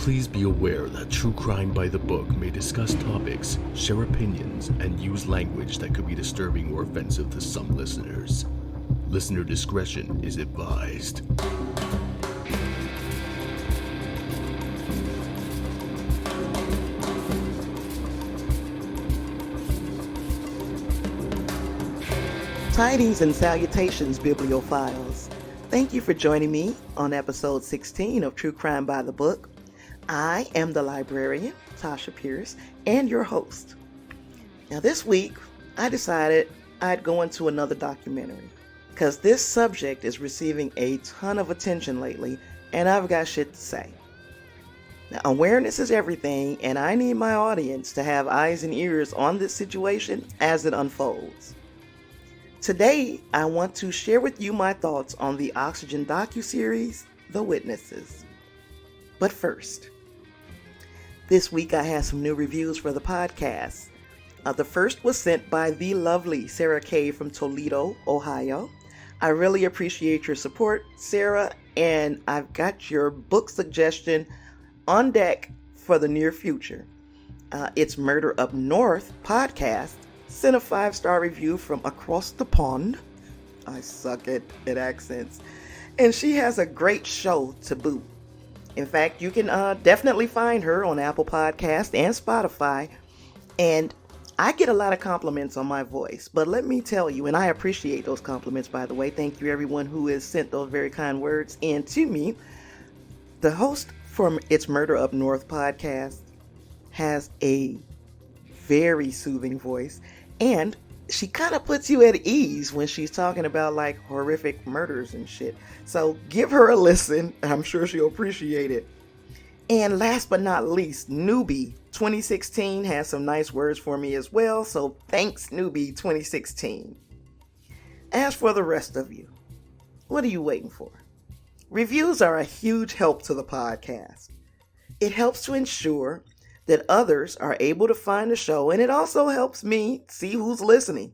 Please be aware that True Crime by the Book may discuss topics, share opinions, and use language that could be disturbing or offensive to some listeners. Listener discretion is advised. Tidings and salutations, bibliophiles. Thank you for joining me on episode 16 of True Crime by the Book. I am the librarian, Tasha Pierce, and your host. Now this week, I decided I'd go into another documentary because this subject is receiving a ton of attention lately, and I've got shit to say. Now, awareness is everything, and I need my audience to have eyes and ears on this situation as it unfolds. Today, I want to share with you my thoughts on the Oxygen docuseries, The Witnesses. But first, this week I had some new reviews for the podcast. The first was sent by the lovely Sarah K. from Toledo, Ohio. I really appreciate your support, Sarah, and I've got your book suggestion on deck for the near future. It's Murder Up North podcast. Sent a 5-star review from across the pond. I suck at accents. And she has a great show to boot. In fact, you can definitely find her on Apple Podcasts and Spotify. And I get a lot of compliments on my voice. But let me tell you, and I appreciate those compliments, by the way. Thank you, everyone who has sent those very kind words in to me. The host from It's Murder Up North podcast has a very soothing voice. And she kind of puts you at ease when she's talking about like horrific murders and shit. So give her a listen. I'm sure she'll appreciate it. And last but not least, Newbie 2016 has some nice words for me as well. So thanks, Newbie 2016. As for the rest of you, what are you waiting for? Reviews are a huge help to the podcast. It helps to ensure that others are able to find the show, and it also helps me see who's listening.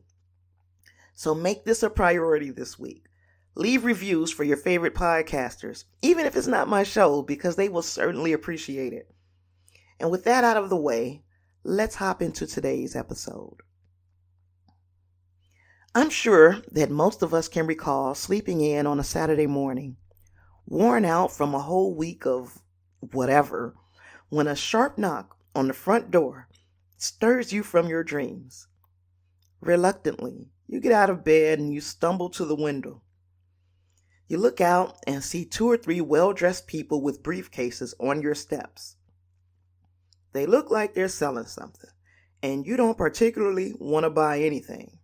So make this a priority this week. Leave reviews for your favorite podcasters, even if it's not my show, because they will certainly appreciate it. And with that out of the way, let's hop into today's episode. I'm sure that most of us can recall sleeping in on a Saturday morning, worn out from a whole week of whatever, when a sharp knock on the front door stirs you from your dreams. Reluctantly, you get out of bed and you stumble to the window. You look out and see 2 or 3 well-dressed people with briefcases on your steps. They look like they're selling something, and you don't particularly want to buy anything.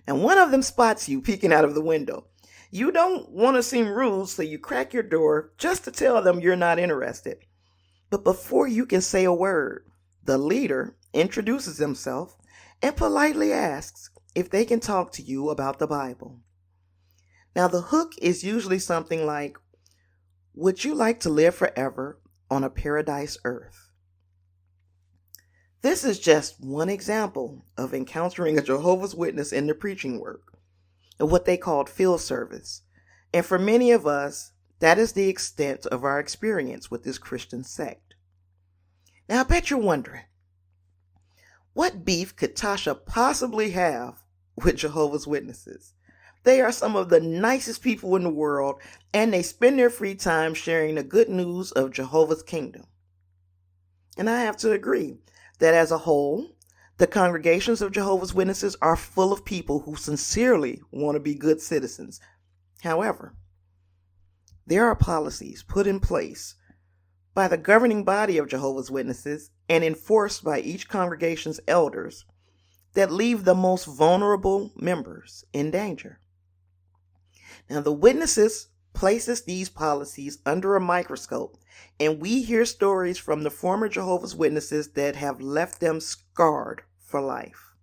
And one of them spots you peeking out of the window. You don't want to seem rude, so you crack your door just to tell them you're not interested. But before you can say a word, the leader introduces himself and politely asks if they can talk to you about the Bible. Now, the hook is usually something like, would you like to live forever on a paradise earth? This is just one example of encountering a Jehovah's Witness in the preaching work, what they called field service. And for many of us, that is the extent of our experience with this Christian sect. Now, I bet you're wondering, what beef could Tasha possibly have with Jehovah's Witnesses? They are some of the nicest people in the world, and they spend their free time sharing the good news of Jehovah's kingdom. And I have to agree that as a whole, the congregations of Jehovah's Witnesses are full of people who sincerely want to be good citizens. However, there are policies put in place by the governing body of Jehovah's Witnesses and enforced by each congregation's elders that leave the most vulnerable members in danger. Now, the Witnesses places these policies under a microscope, and we hear stories from the former Jehovah's Witnesses that have left them scarred for life.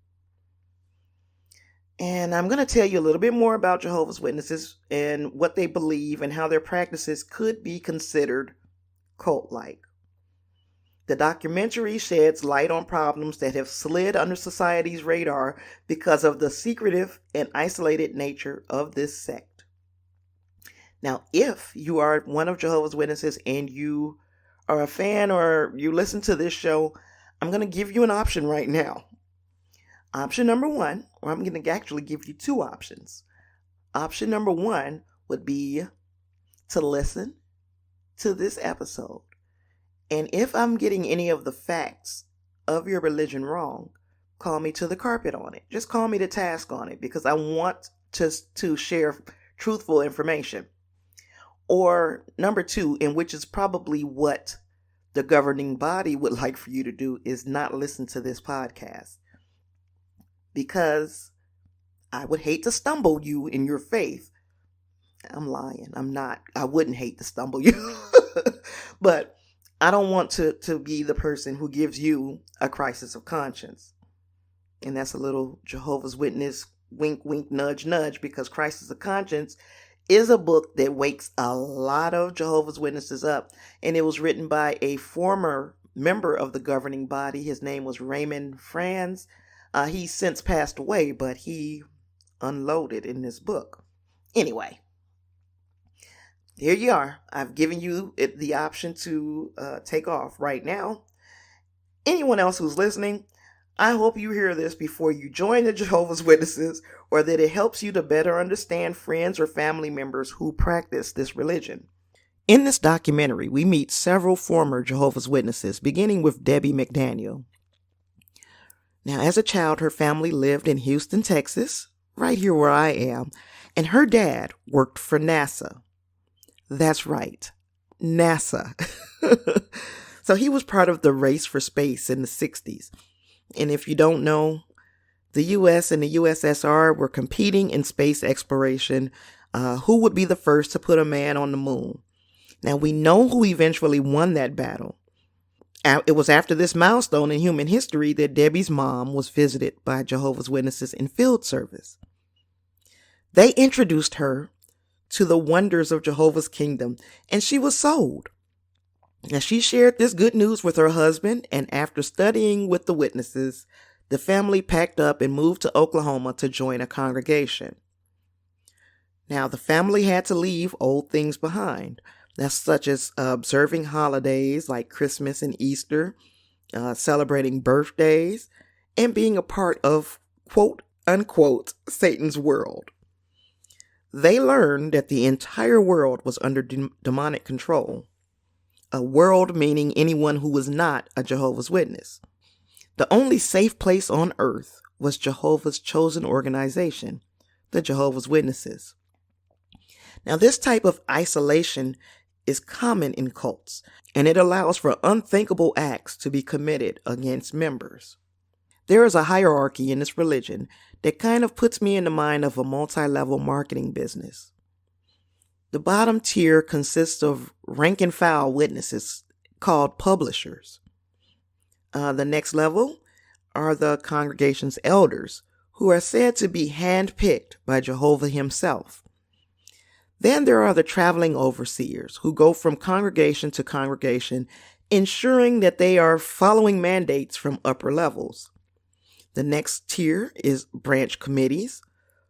And I'm going to tell you a little bit more about Jehovah's Witnesses and what they believe and how their practices could be considered cult-like. The documentary sheds light on problems that have slid under society's radar because of the secretive and isolated nature of this sect. Now, if you are one of Jehovah's Witnesses and you are a fan or you listen to this show, I'm going to give you an option right now. Option number one, or I'm going to actually give you two options. Option number one would be to listen to this episode. And if I'm getting any of the facts of your religion wrong, call me to the carpet on it. Just call me to task on it because I want to share truthful information. Or number two, and which is probably what the governing body would like for you to do, is not listen to this podcast. Because I would hate to stumble you in your faith. I'm lying. I'm not. I wouldn't hate to stumble you. But I don't want to be the person who gives you a crisis of conscience. And that's a little Jehovah's Witness wink, wink, nudge, nudge, because Crisis of Conscience is a book that wakes a lot of Jehovah's Witnesses up. And it was written by a former member of the governing body. His name was Raymond Franz. He's since passed away, but he unloaded in this book. Anyway, here you are. I've given you the option to take off right now. Anyone else who's listening, I hope you hear this before you join the Jehovah's Witnesses, or that it helps you to better understand friends or family members who practice this religion. In this documentary, we meet several former Jehovah's Witnesses, beginning with Debbie McDaniel. Now, as a child, her family lived in Houston, Texas, right here where I am, and her dad worked for NASA. That's right, NASA. So he was part of the race for space in the 60s. And if you don't know, the U.S. and the USSR were competing in space exploration. Who would be the first to put a man on the moon? Now, we know who eventually won that battle. It was after this milestone in human history that Debbie's mom was visited by Jehovah's Witnesses in field service. They introduced her to the wonders of Jehovah's kingdom, and she was sold. Now, she shared this good news with her husband, and after studying with the witnesses, the family packed up and moved to Oklahoma to join a congregation. Now, the family had to leave old things behind. That's such as observing holidays like Christmas and Easter, celebrating birthdays, and being a part of, quote unquote, Satan's world. They learned that the entire world was under demonic control. A world meaning anyone who was not a Jehovah's Witness. The only safe place on earth was Jehovah's chosen organization, the Jehovah's Witnesses. Now, this type of isolation is common in cults, and it allows for unthinkable acts to be committed against members. There is a hierarchy in this religion that kind of puts me in the mind of a multi-level marketing business. The bottom tier consists of rank and file witnesses called publishers. The next level are the congregation's elders, who are said to be handpicked by Jehovah himself. Then there are the traveling overseers, who go from congregation to congregation, ensuring that they are following mandates from upper levels. The next tier is branch committees,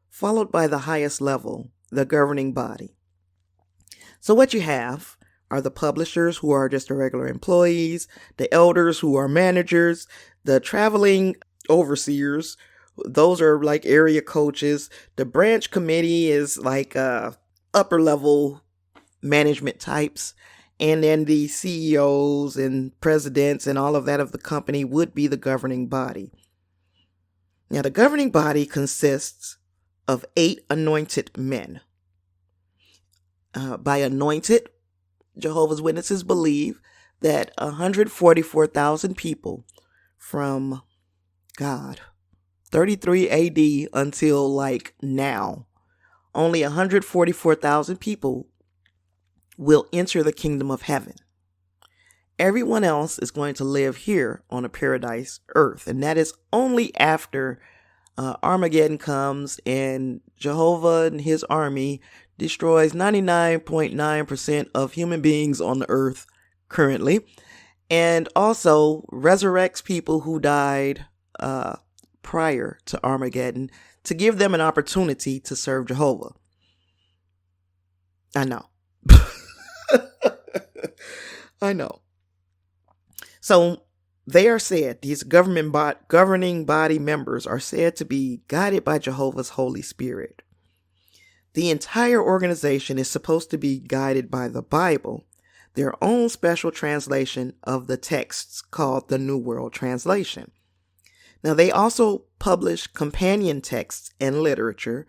followed by the highest level, the governing body. So what you have are the publishers, who are just the regular employees, the elders, who are managers, the traveling overseers, those are like area coaches. The branch committee is like upper level management types. And then the CEOs and presidents and all of that of the company would be the governing body. Now, the governing body consists of 8 anointed men. By anointed, Jehovah's Witnesses believe that 144,000 people from 33 AD until like now, only 144,000 people will enter the kingdom of heaven. Everyone else is going to live here on a paradise earth. And that is only after Armageddon comes and Jehovah and his army destroys 99.9% of human beings on the earth currently. And also resurrects people who died prior to Armageddon to give them an opportunity to serve Jehovah. I know. I know. So they are said, these governing body members are said to be guided by Jehovah's Holy Spirit. The entire organization is supposed to be guided by the Bible, their own special translation of the texts called the New World Translation. Now, they also publish companion texts and literature,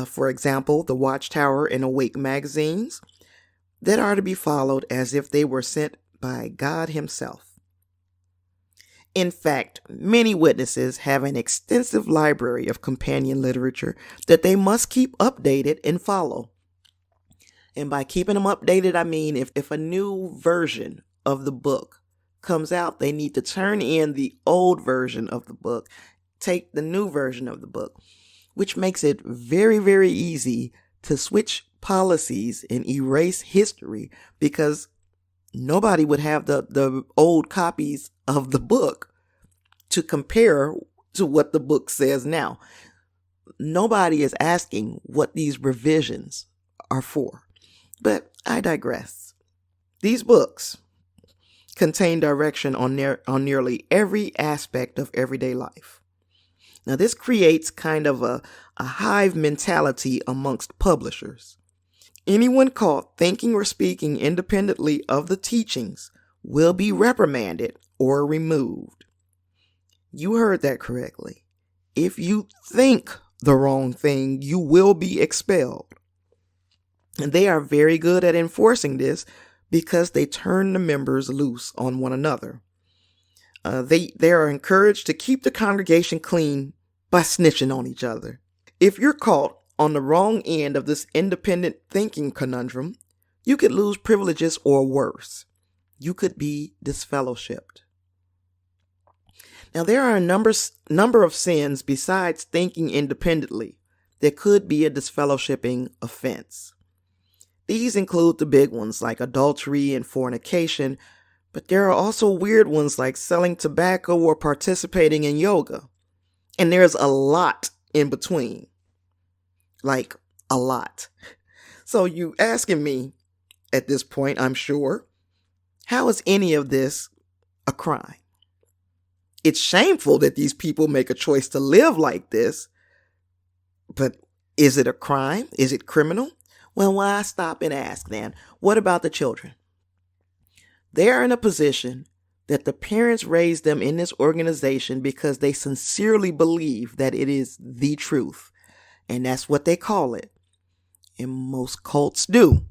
for example, the Watchtower and Awake magazines, that are to be followed as if they were sent by God Himself. In fact, many witnesses have an extensive library of companion literature that they must keep updated and follow. And by keeping them updated, I mean if a new version of the book comes out, they need to turn in the old version of the book, take the new version of the book, which makes it very, very easy to switch policies and erase history, because nobody would have the old copies of the book to compare to what the book says now. Nobody is asking what these revisions are for. But I digress. These books contain direction on nearly every aspect of everyday life. Now, this creates kind of a hive mentality amongst publishers. Anyone caught thinking or speaking independently of the teachings will be reprimanded or removed. You heard that correctly. If you think the wrong thing, you will be expelled. And they are very good at enforcing this because they turn the members loose on one another. They are encouraged to keep the congregation clean by snitching on each other. If you're caught on the wrong end of this independent thinking conundrum, you could lose privileges, or worse, you could be disfellowshipped. Now, there are a number of sins besides thinking independently that could be a disfellowshipping offense. These include the big ones like adultery and fornication, but there are also weird ones like selling tobacco or participating in yoga. And there's a lot in between. Like, a lot. So you asking me at this point, I'm sure, how is any of this a crime? It's shameful that these people make a choice to live like this, but is it a crime? Is it criminal? Well, why stop and ask then, what about the children? They are in a position that the parents raised them in this organization because they sincerely believe that it is the truth. And that's what they call it. And most cults do.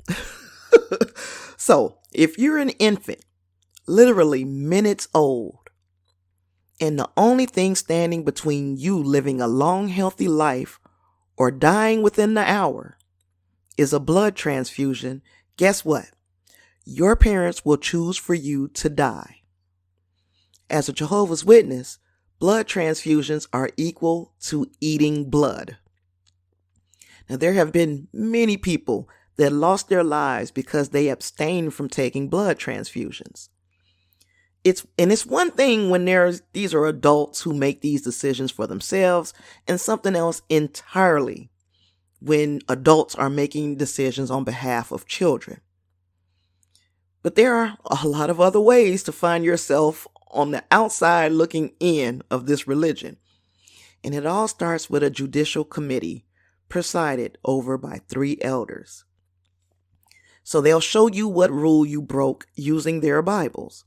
So, if you're an infant, literally minutes old, and the only thing standing between you living a long, healthy life or dying within the hour is a blood transfusion, guess what? Your parents will choose for you to die. As a Jehovah's Witness, blood transfusions are equal to eating blood. Now, there have been many people that lost their lives because they abstained from taking blood transfusions. It's one thing when these are adults who make these decisions for themselves, and something else entirely when adults are making decisions on behalf of children. But there are a lot of other ways to find yourself on the outside looking in of this religion. And it all starts with a judicial committee presided over by 3 elders. So they'll show you what rule you broke using their Bibles.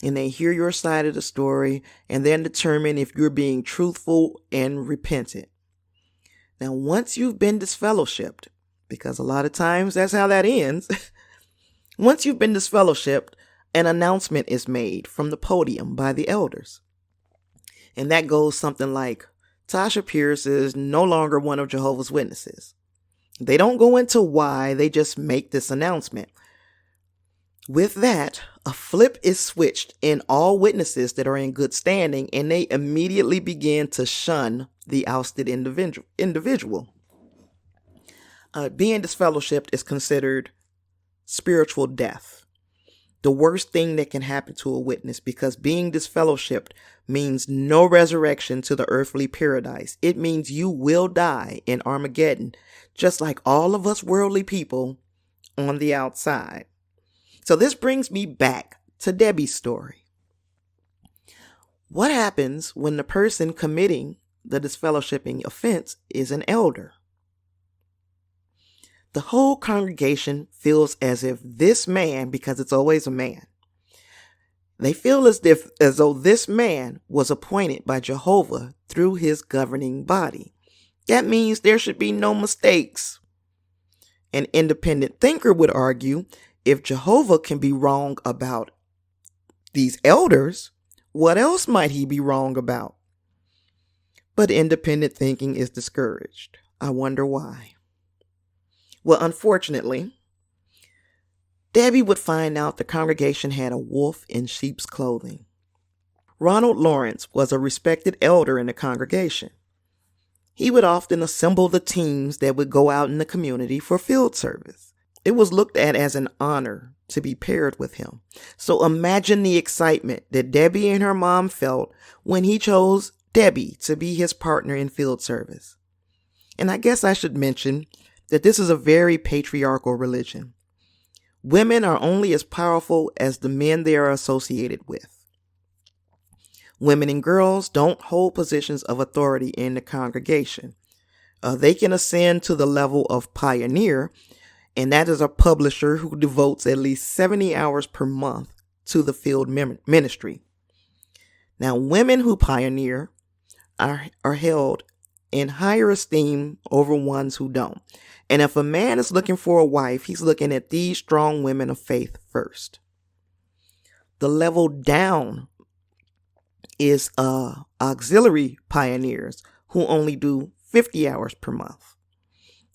And they hear your side of the story and then determine if you're being truthful and repentant. Now, once you've been disfellowshipped, because a lot of times that's how that ends, once you've been disfellowshipped, an announcement is made from the podium by the elders. And that goes something like, Tasha Pierce is no longer one of Jehovah's Witnesses. They don't go into why, they just make this announcement. With that, a flip is switched in all witnesses that are in good standing, and they immediately begin to shun the ousted individual. Being disfellowshipped is considered spiritual death, the worst thing that can happen to a witness, because being disfellowshipped means no resurrection to the earthly paradise. It means you will die in Armageddon, just like all of us worldly people on the outside. So this brings me back to Debbie's story. What happens when the person committing the disfellowshipping offense is an elder? The whole congregation feels as if this man, because it's always a man, they feel as though this man was appointed by Jehovah through his governing body. That means there should be no mistakes. An independent thinker would argue, if Jehovah can be wrong about these elders, what else might he be wrong about? But independent thinking is discouraged. I wonder why. Well, unfortunately, Debbie would find out the congregation had a wolf in sheep's clothing. Ronald Lawrence was a respected elder in the congregation. He would often assemble the teams that would go out in the community for field service. It was looked at as an honor to be paired with him. So imagine the excitement that Debbie and her mom felt when he chose Debbie to be his partner in field service. And I guess I should mention that this is a very patriarchal religion. Women are only as powerful as the men they are associated with. Women and girls don't hold positions of authority in the congregation. They can ascend to the level of pioneer, and that is a publisher who devotes at least 70 hours per month to the field ministry. Now, women who pioneer are held in higher esteem over ones who don't. And if a man is looking for a wife, he's looking at these strong women of faith first. The level down is auxiliary pioneers who only do 50 hours per month.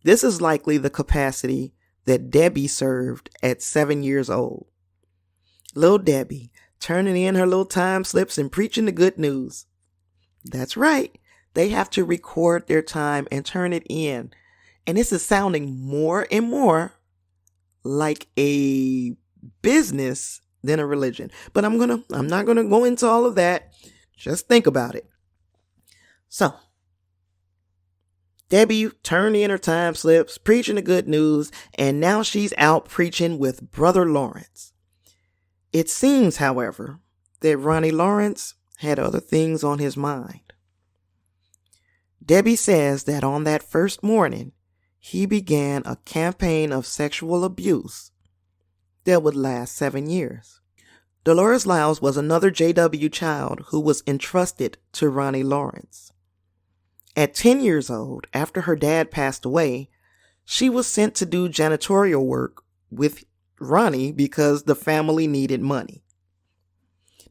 This is likely the capacity that Debbie served at 7 years old. Little Debbie turning in her little time slips and preaching the good news. That's right. They have to record their time and turn it in. And this is sounding more and more like a business than a religion. But I'm not going to go into all of that. Just think about it. So, Debbie turned in her time slips, preaching the good news, and now she's out preaching with Brother Lawrence. It seems, however, that Ronnie Lawrence had other things on his mind. Debbie says that on that first morning, he began a campaign of sexual abuse that would last 7 years. Dolores Lyles was another JW child who was entrusted to Ronnie Lawrence. At 10 years old, after her dad passed away, she was sent to do janitorial work with Ronnie because the family needed money.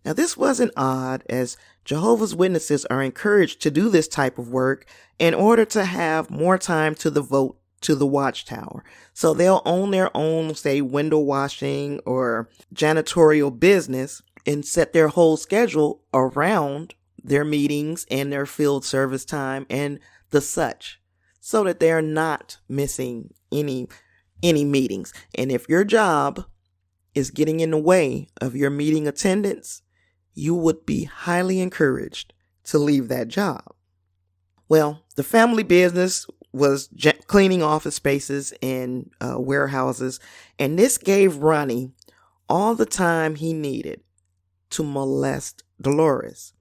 Now, this wasn't odd, as Jehovah's Witnesses are encouraged to do this type of work in order to have more time to devote to the watchtower. So they'll own their own, say, window washing or janitorial business and set their whole schedule around their meetings and their field service time and the such, so that they're not missing any meetings. And if your job is getting in the way of your meeting attendance, you would be highly encouraged to leave that job. Well, the family business was cleaning office spaces and warehouses, and this gave Ronnie all the time he needed to molest Dolores.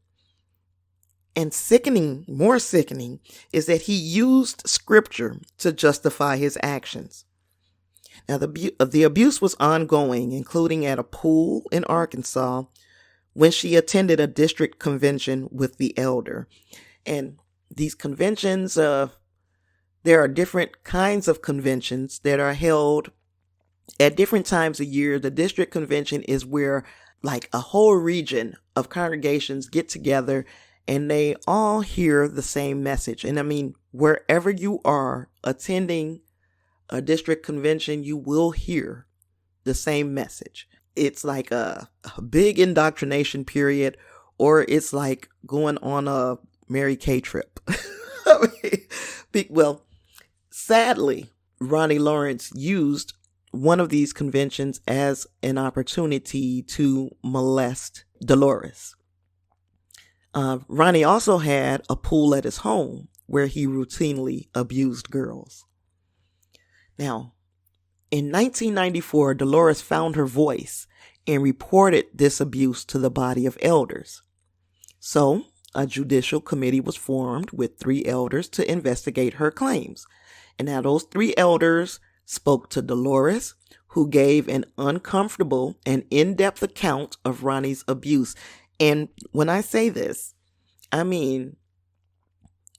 And more sickening, is that he used scripture to justify his actions. Now, the abuse was ongoing, including at a pool in Arkansas when she attended a district convention with the elder. And these conventions, there are different kinds of conventions that are held at different times a year. The district convention is where like a whole region of congregations get together and they all hear the same message. And I mean, wherever you are attending a district convention, you will hear the same message. It's like a big indoctrination period, or it's like going on a Mary Kay trip. Well, sadly, Ronnie Lawrence used one of these conventions as an opportunity to molest Dolores. Ronnie also had a pool at his home where he routinely abused girls. Now, in 1994, Dolores found her voice and reported this abuse to the body of elders. So a judicial committee was formed with 3 elders to investigate her claims. And now those 3 elders spoke to Dolores, who gave an uncomfortable and in-depth account of Ronnie's abuse. And when I say this, I mean,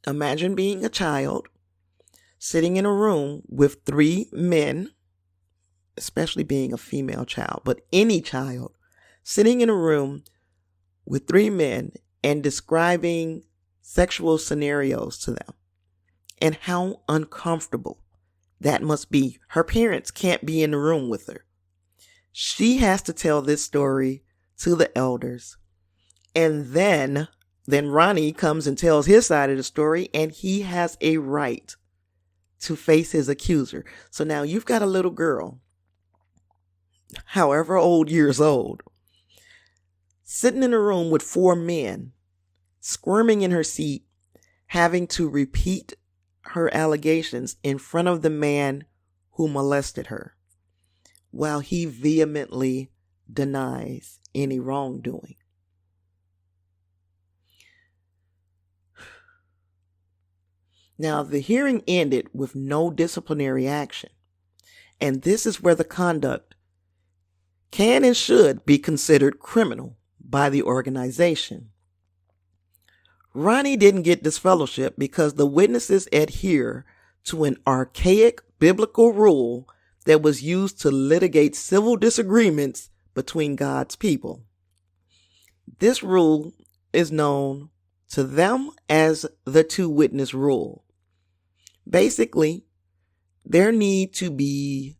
imagine being a child sitting in a room with 3 men, especially being a female child, but any child sitting in a room with 3 men and describing sexual scenarios to them, and how uncomfortable that must be. Her parents can't be in the room with her. She has to tell this story to the elders. And then Ronnie comes and tells his side of the story, and he has a right to face his accuser. So now you've got a little girl, however old years old, sitting in a room with 4 men, squirming in her seat, having to repeat her allegations in front of the man who molested her, while he vehemently denies any wrongdoing. Now, the hearing ended with no disciplinary action, and this is where the conduct can and should be considered criminal by the organization. Ronnie didn't get disfellowship because the witnesses adhere to an archaic biblical rule that was used to litigate civil disagreements between God's people. This rule is known to them as the 2-witness rule. Basically, there need to be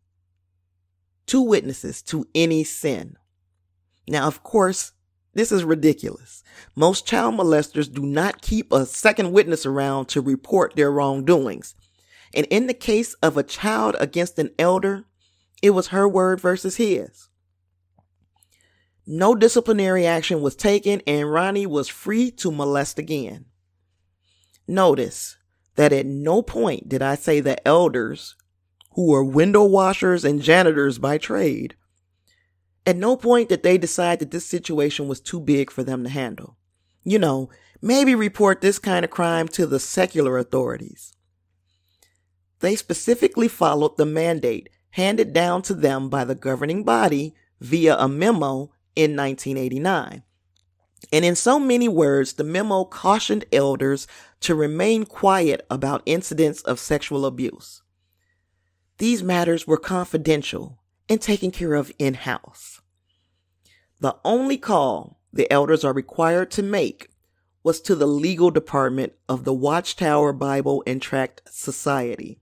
2 witnesses to any sin. Now, of course, this is ridiculous. Most child molesters do not keep a second witness around to report their wrongdoings. And in the case of a child against an elder, it was her word versus his. No disciplinary action was taken, and Ronnie was free to molest again. Notice that at no point did I say the elders, who were window washers and janitors by trade, at no point did they decide that this situation was too big for them to handle. Maybe report this kind of crime to the secular authorities. They specifically followed the mandate handed down to them by the governing body via a memo in 1989. And in so many words, the memo cautioned elders to remain quiet about incidents of sexual abuse. These matters were confidential and taken care of in-house. The only call the elders are required to make was to the legal department of the Watchtower Bible and Tract Society.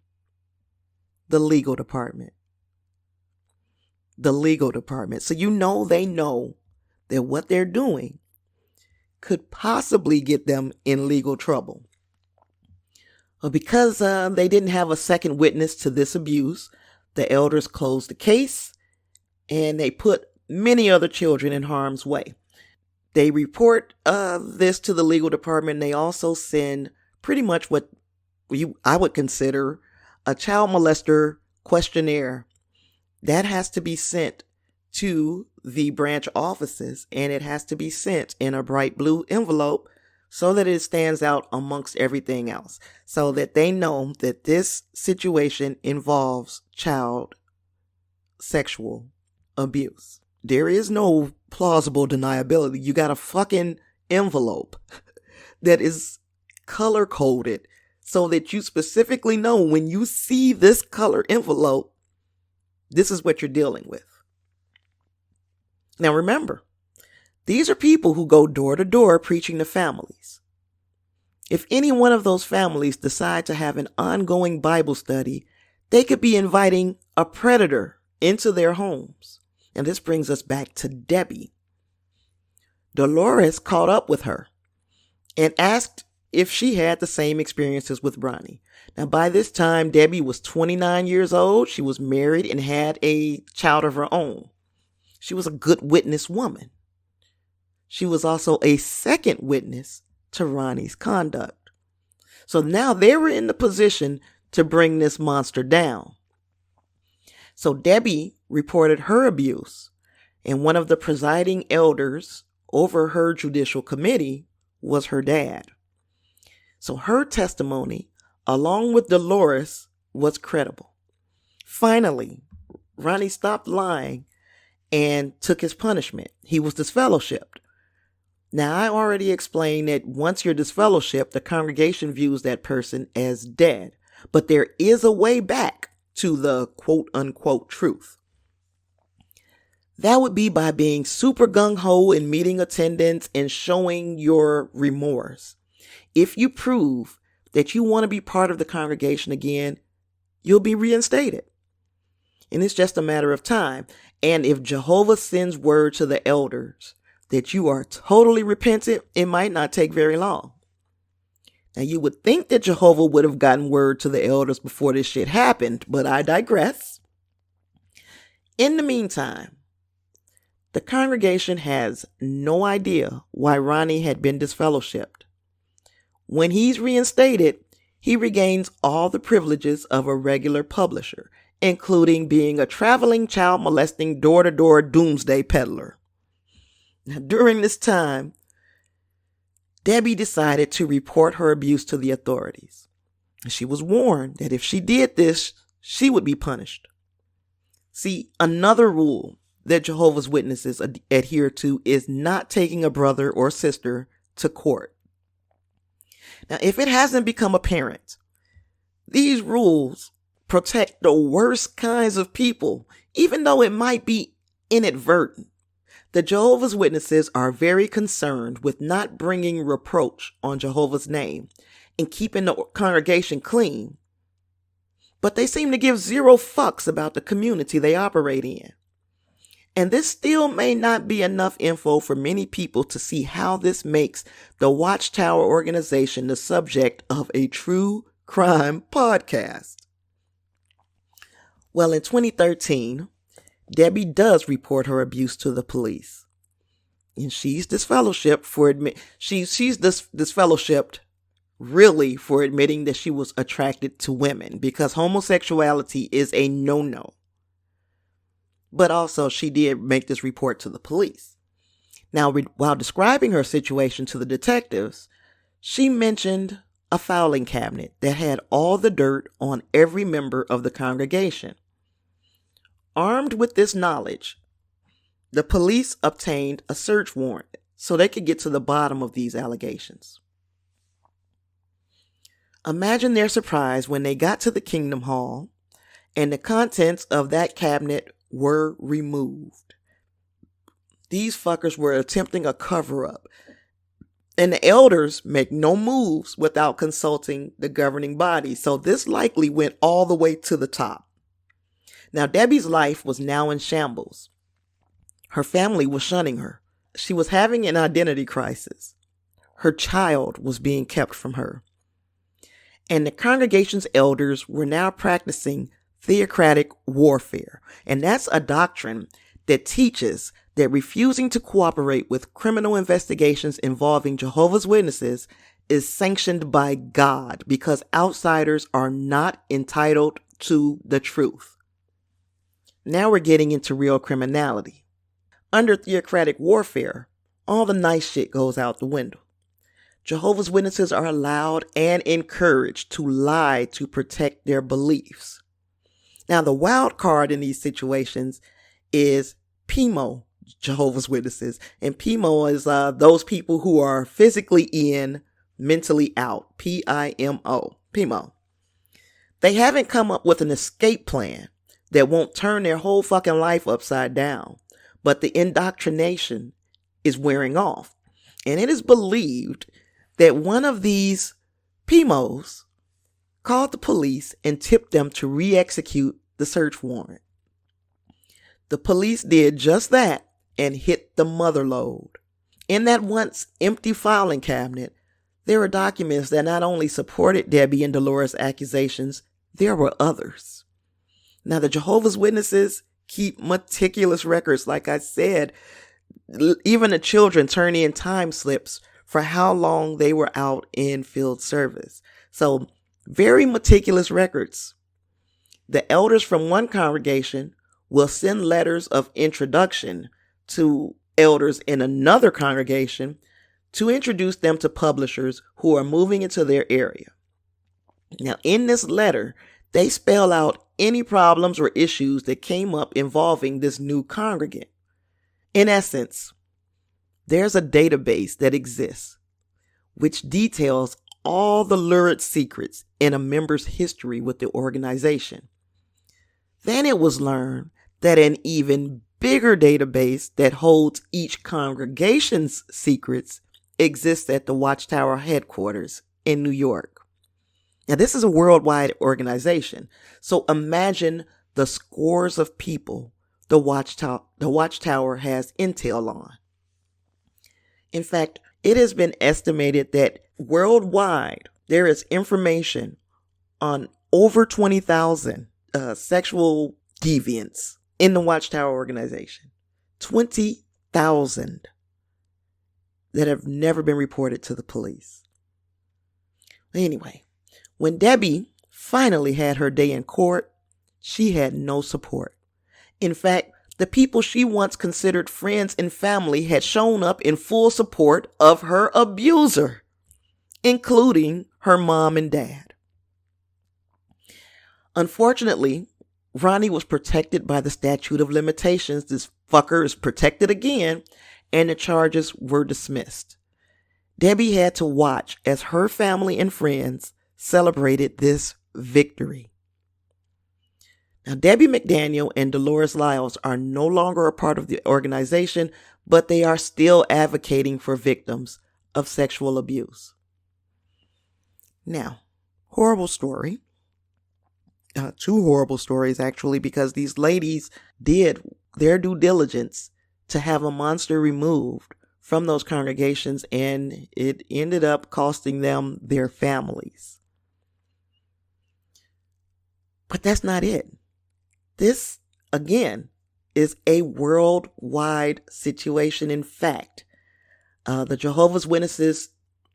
The legal department. So they know that what they're doing could possibly get them in legal trouble. Because they didn't have a second witness to this abuse, the elders closed the case and they put many other children in harm's way. They report this to the legal department. They also send pretty much what I would consider a child molester questionnaire. That has to be sent to the branch offices, and it has to be sent in a bright blue envelope so that it stands out amongst everything else, so that they know that this situation involves child sexual abuse. There is no plausible deniability. You got a fucking envelope that is color coded so that you specifically know when you see this color envelope, this is what you're dealing with. Now remember, these are people who go door to door preaching to families. If any one of those families decide to have an ongoing Bible study, they could be inviting a predator into their homes. And this brings us back to Debbie. Dolores caught up with her and asked if she had the same experiences with Ronnie. Now, by this time, Debbie was 29 years old. She was married and had a child of her own. She was a good witness woman. She was also a second witness to Ronnie's conduct. So now they were in the position to bring this monster down. So Debbie reported her abuse, and one of the presiding elders over her judicial committee was her dad. So her testimony, along with Dolores, was credible. Finally, Ronnie stopped lying and took his punishment. He was disfellowshipped. Now, I already explained that once you're disfellowshipped, the congregation views that person as dead. But there is a way back to the quote-unquote truth. That would be by being super gung-ho in meeting attendance and showing your remorse. If you prove that you want to be part of the congregation again, you'll be reinstated. And it's just a matter of time. And if Jehovah sends word to the elders that you are totally repentant, it might not take very long. Now, you would think that Jehovah would have gotten word to the elders before this shit happened, but I digress. In the meantime, the congregation has no idea why Ronnie had been disfellowshipped. When he's reinstated, he regains all the privileges of a regular publisher, including being a traveling child molesting door-to-door doomsday peddler. Now, during this time, Debbie decided to report her abuse to the authorities. She was warned that if she did this, she would be punished. See, another rule that Jehovah's Witnesses adhere to is not taking a brother or sister to court. Now, if it hasn't become apparent, these rules protect the worst kinds of people, even though it might be inadvertent. The Jehovah's Witnesses are very concerned with not bringing reproach on Jehovah's name and keeping the congregation clean. But they seem to give zero fucks about the community they operate in. And this still may not be enough info for many people to see how this makes the Watchtower organization the subject of a true crime podcast. Well, in 2013, Debbie does report her abuse to the police. And she's disfellowshipped for disfellowshipped really for admitting that she was attracted to women, because homosexuality is a no-no. But also, she did make this report to the police. Now, while describing her situation to the detectives, she mentioned a filing cabinet that had all the dirt on every member of the congregation. Armed with this knowledge, the police obtained a search warrant so they could get to the bottom of these allegations. Imagine their surprise when they got to the Kingdom Hall and the contents of that cabinet were removed. These fuckers were attempting a cover-up, and the elders make no moves without consulting the governing body, so this likely went all the way to the top. Now, Debbie's life was now in shambles. Her family was shunning her. She was having an identity crisis. Her child was being kept from her. And the congregation's elders were now practicing theocratic warfare. And that's a doctrine that teaches that refusing to cooperate with criminal investigations involving Jehovah's Witnesses is sanctioned by God, because outsiders are not entitled to the truth. Now we're getting into real criminality. Under theocratic warfare, all the nice shit goes out the window. Jehovah's Witnesses are allowed and encouraged to lie to protect their beliefs. Now, the wild card in these situations is PIMO Jehovah's Witnesses. And PIMO is those people who are physically in, mentally out. PIMO. PIMO. They haven't come up with an escape plan that won't turn their whole fucking life upside down. But the indoctrination is wearing off. And it is believed that one of these PIMOs called the police and tipped them to re-execute the search warrant. The police did just that and hit the mother lode. In that once empty filing cabinet, there were documents that not only supported Debbie and Dolores' accusations, there were others. Now, the Jehovah's Witnesses keep meticulous records. Like I said, even the children turn in time slips for how long they were out in field service. So, very meticulous records. The elders from one congregation will send letters of introduction to elders in another congregation to introduce them to publishers who are moving into their area. Now, in this letter, they spell out any problems or issues that came up involving this new congregant. In essence, there's a database that exists which details all the lurid secrets in a member's history with the organization. Then it was learned that an even bigger database that holds each congregation's secrets exists at the Watchtower headquarters in New York. Now, this is a worldwide organization, so imagine the scores of people the Watchtower has intel on. In fact, it has been estimated that worldwide there is information on over 20,000 sexual deviants in the Watchtower organization. 20,000 that have never been reported to the police. Anyway, when Debbie finally had her day in court, she had no support. In fact, the people she once considered friends and family had shown up in full support of her abuser, including her mom and dad. Unfortunately, Ronnie was protected by the statute of limitations. This fucker is protected again, and the charges were dismissed. Debbie had to watch as her family and friends celebrated this victory. Now, Debbie McDaniel and Dolores Lyles are no longer a part of the organization, but they are still advocating for victims of sexual abuse. Now, horrible story. Two horrible stories, actually, because these ladies did their due diligence to have a monster removed from those congregations, and it ended up costing them their families. But that's not it. This, again, is a worldwide situation. In fact, the Jehovah's Witnesses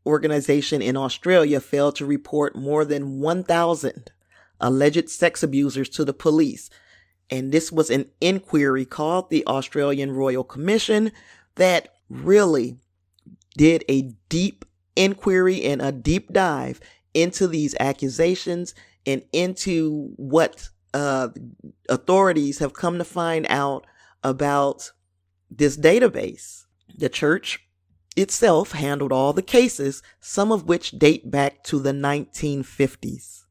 organization in Australia failed to report more than 1,000 alleged sex abusers to the police. And this was an inquiry called the Australian Royal Commission that really did a deep inquiry and a deep dive into these accusations and into what authorities have come to find out about this database. The church itself handled all the cases, some of which date back to the 1950s.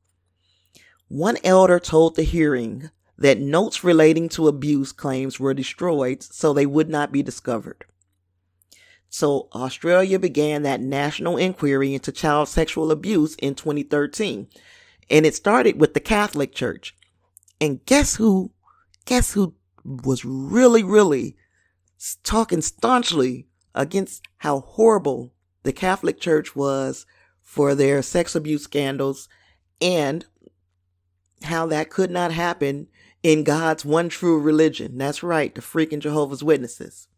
One elder told the hearing that notes relating to abuse claims were destroyed so they would not be discovered. So Australia began that national inquiry into child sexual abuse in 2013. And it started with the Catholic Church. And guess who was really talking staunchly against how horrible the Catholic Church was for their sex abuse scandals and how that could not happen in God's one true religion. That's right, the freaking Jehovah's Witnesses.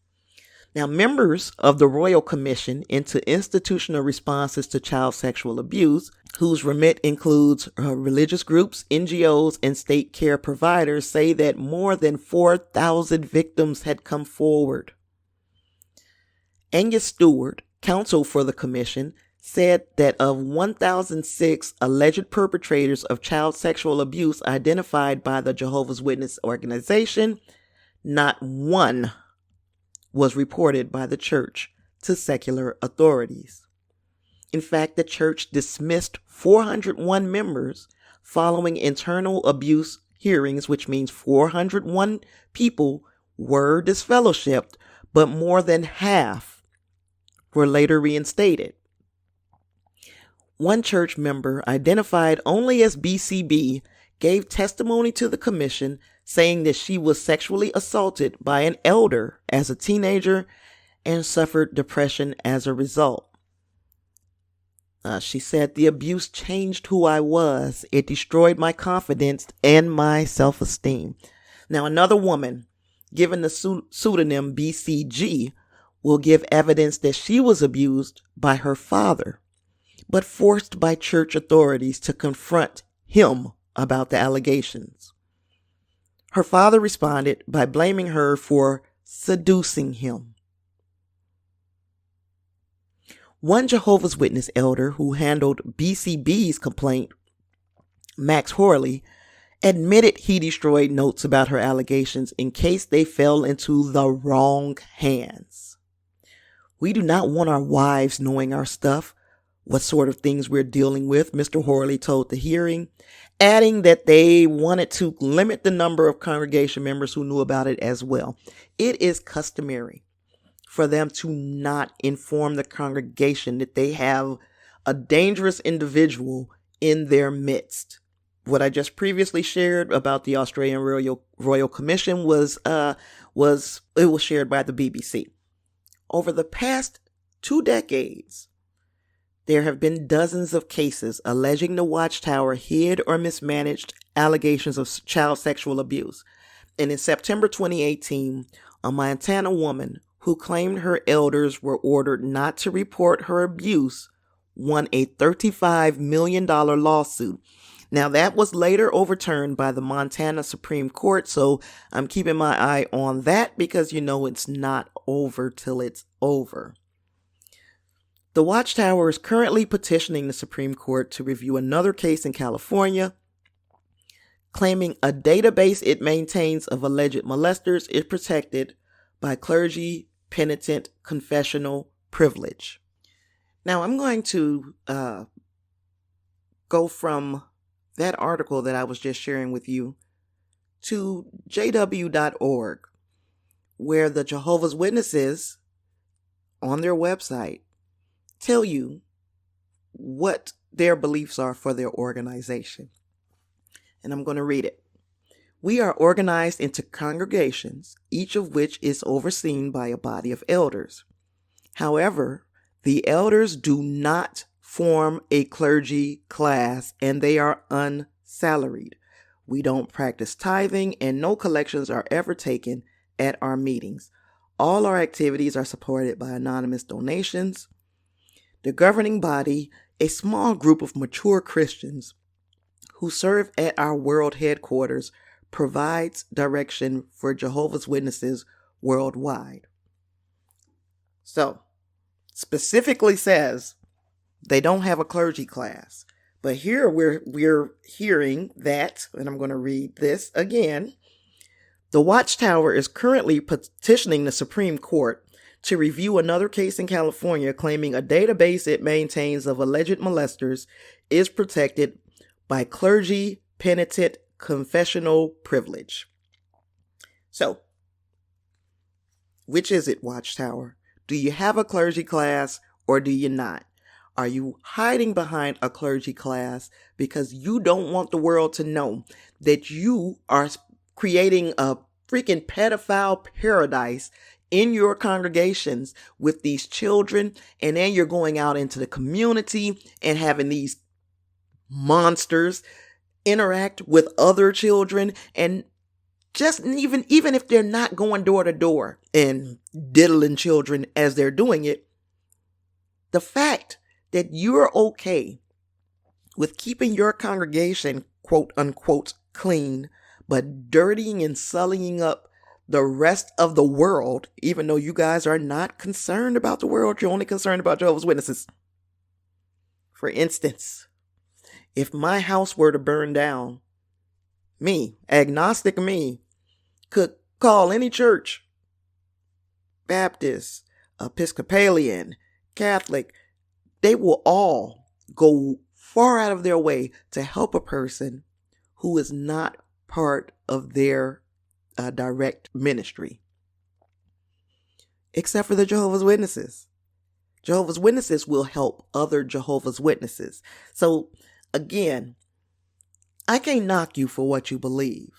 Now, members of the Royal Commission into Institutional Responses to Child Sexual Abuse, whose remit includes religious groups, NGOs, and state care providers, say that more than 4,000 victims had come forward. Angus Stewart, counsel for the commission, said that of 1,006 alleged perpetrators of child sexual abuse identified by the Jehovah's Witness organization, not one was reported by the church to secular authorities. In fact, the church dismissed 401 members following internal abuse hearings, which means 401 people were disfellowshipped, but more than half were later reinstated. One church member, identified only as BCB, gave testimony to the commission saying that she was sexually assaulted by an elder as a teenager and suffered depression as a result. She said, "The abuse changed who I was. It destroyed my confidence and my self-esteem." Now, another woman, given the pseudonym BCG, will give evidence that she was abused by her father, but forced by church authorities to confront him about the allegations. Her father responded by blaming her for seducing him. One Jehovah's Witness elder who handled BCB's complaint, Max Horley, admitted he destroyed notes about her allegations in case they fell into the wrong hands. We do not want our wives knowing our stuff, what sort of things we're dealing with, Mr. Horley told the hearing, adding that they wanted to limit the number of congregation members who knew about it as well. It is customary for them to not inform the congregation that they have a dangerous individual in their midst. What I just previously shared about the Australian Royal Commission was shared by the BBC. Over the past 2 decades, there have been dozens of cases alleging the Watchtower hid or mismanaged allegations of child sexual abuse. And in September 2018, a Montana woman who claimed her elders were ordered not to report her abuse won a $35 million lawsuit. Now, that was later overturned by the Montana Supreme Court, so I'm keeping my eye on that because it's not over till it's over. The Watchtower is currently petitioning the Supreme Court to review another case in California, claiming a database it maintains of alleged molesters is protected by clergy penitent confessional privilege. Now, I'm going to go from that article that I was just sharing with you to jw.org, where the Jehovah's Witnesses on their website tell you what their beliefs are for their organization. And I'm going to read it. We are organized into congregations, each of which is overseen by a body of elders. However, the elders do not form a clergy class and they are unsalaried. We don't practice tithing and no collections are ever taken at our meetings. All our activities are supported by anonymous donations. The governing body, a small group of mature Christians who serve at our world headquarters, provides direction for Jehovah's Witnesses worldwide. So, specifically says they don't have a clergy class. But here we're hearing that, and I'm going to read this again. The Watchtower is currently petitioning the Supreme Court to review another case in California claiming a database it maintains of alleged molesters is protected by clergy penitent confessional privilege. So, which is it, Watchtower? Do you have a clergy class or do you not? Are you hiding behind a clergy class because you don't want the world to know that you are creating a freaking pedophile paradise in your congregations with these children, and then you're going out into the community and having these monsters interact with other children, and just even if they're not going door to door and diddling children as they're doing it, the fact that you're okay with keeping your congregation quote unquote clean, but dirtying and sullying up the rest of the world, even though you guys are not concerned about the world, you're only concerned about Jehovah's Witnesses. For instance, if my house were to burn down, me, agnostic me, could call any church, Baptist, Episcopalian, Catholic, they will all go far out of their way to help a person who is not part of their direct ministry. Except for the Jehovah's Witnesses. Jehovah's Witnesses will help other Jehovah's Witnesses. So, again, I can't knock you for what you believe.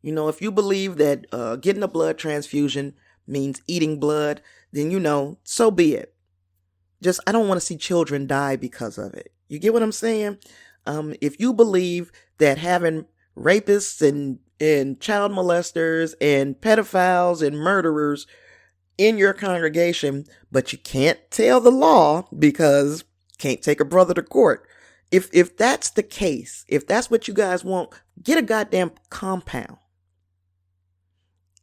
If you believe that getting a blood transfusion means eating blood, then, so be it. Just, I don't want to see children die because of it. You get what I'm saying? If you believe that having rapists and child molesters and pedophiles and murderers in your congregation, but you can't tell the law because you can't take a brother to court. If that's the case, if that's what you guys want, get a goddamn compound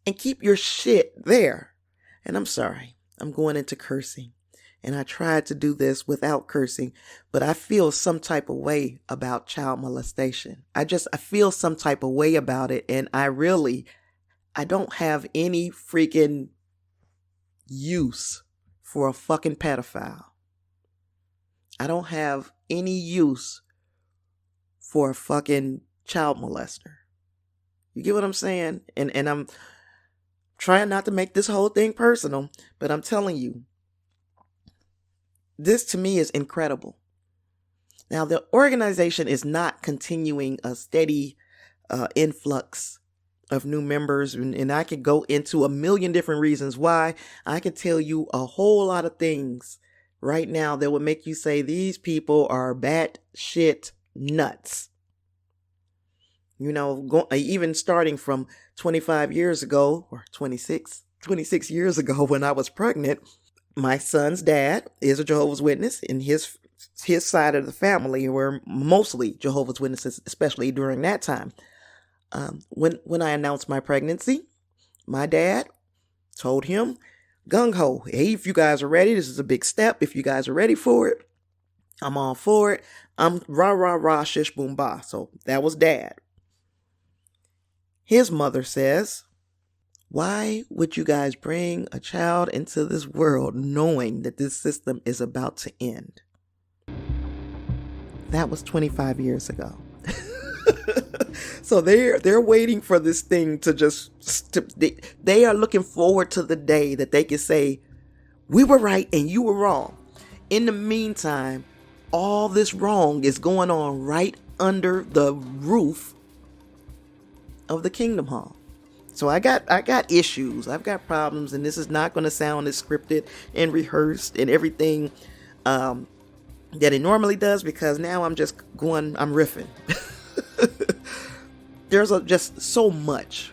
and keep your shit there. And I'm sorry, I'm going into cursing. and I tried to do this without cursing, but I feel some type of way about child molestation. I feel some type of way about it, and I don't have any freaking use for a fucking pedophile. I don't have any use for a fucking child molester. You get what I'm saying? And I'm trying not to make this whole thing personal, but I'm telling you, this to me is incredible. Now, the organization is not continuing a steady influx of new members, and I could go into a million different reasons why. I could tell you a whole lot of things right now that would make you say these people are batshit nuts. You know, even starting from 25 years ago, or 26 years ago when I was pregnant, my son's dad is a Jehovah's Witness, and his side of the family were mostly Jehovah's Witnesses, especially during that time. When I announced my pregnancy, my dad told him, gung-ho, hey, if you guys are ready, this is a big step. If you guys are ready for it, I'm all for it. I'm rah, rah, rah, shish, boom, bah. So that was dad. His mother says, why would you guys bring a child into this world knowing that this system is about to end? That was 25 years ago. So they're waiting for this thing they are looking forward to the day that they can say, we were right and you were wrong. In the meantime, all this wrong is going on right under the roof of the Kingdom Hall. So I got issues. I've got problems, and this is not going to sound as scripted and rehearsed and everything that it normally does, because now I'm riffing. There's just so much.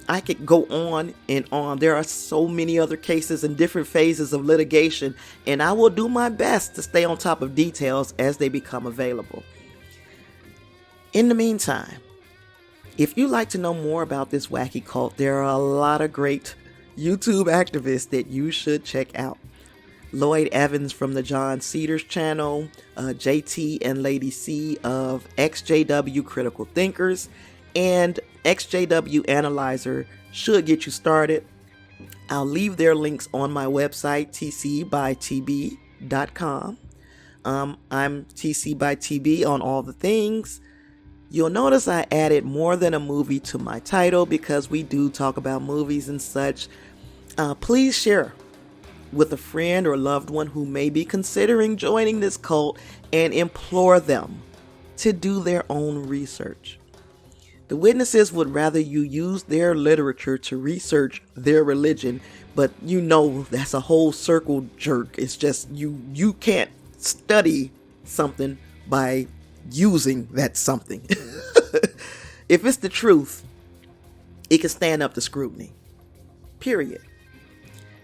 I could go on and on. There are so many other cases and different phases of litigation, and I will do my best to stay on top of details as they become available. In the meantime, if you'd like to know more about this wacky cult, there are a lot of great YouTube activists that you should check out. Lloyd Evans from the John Cedars channel, JT and Lady C of XJW Critical Thinkers, and XJW Analyzer should get you started. I'll leave their links on my website, tcbytb.com. I'm TC by TB on all the things. You'll notice I added more than a movie to my title because we do talk about movies and such. Please share with a friend or loved one who may be considering joining this cult, and implore them to do their own research. The witnesses would rather you use their literature to research their religion, but you know that's a whole circle jerk. It's just you can't study something by using that something. If it's the truth, it can stand up to scrutiny. Period.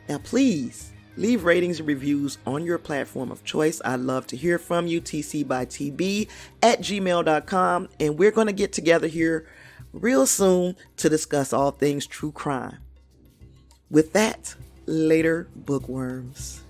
Now please leave ratings and reviews on your platform of choice. I'd love to hear from you. tcbytb@gmail.com, and we're going to get together here real soon to discuss all things true crime. With that, later, bookworms.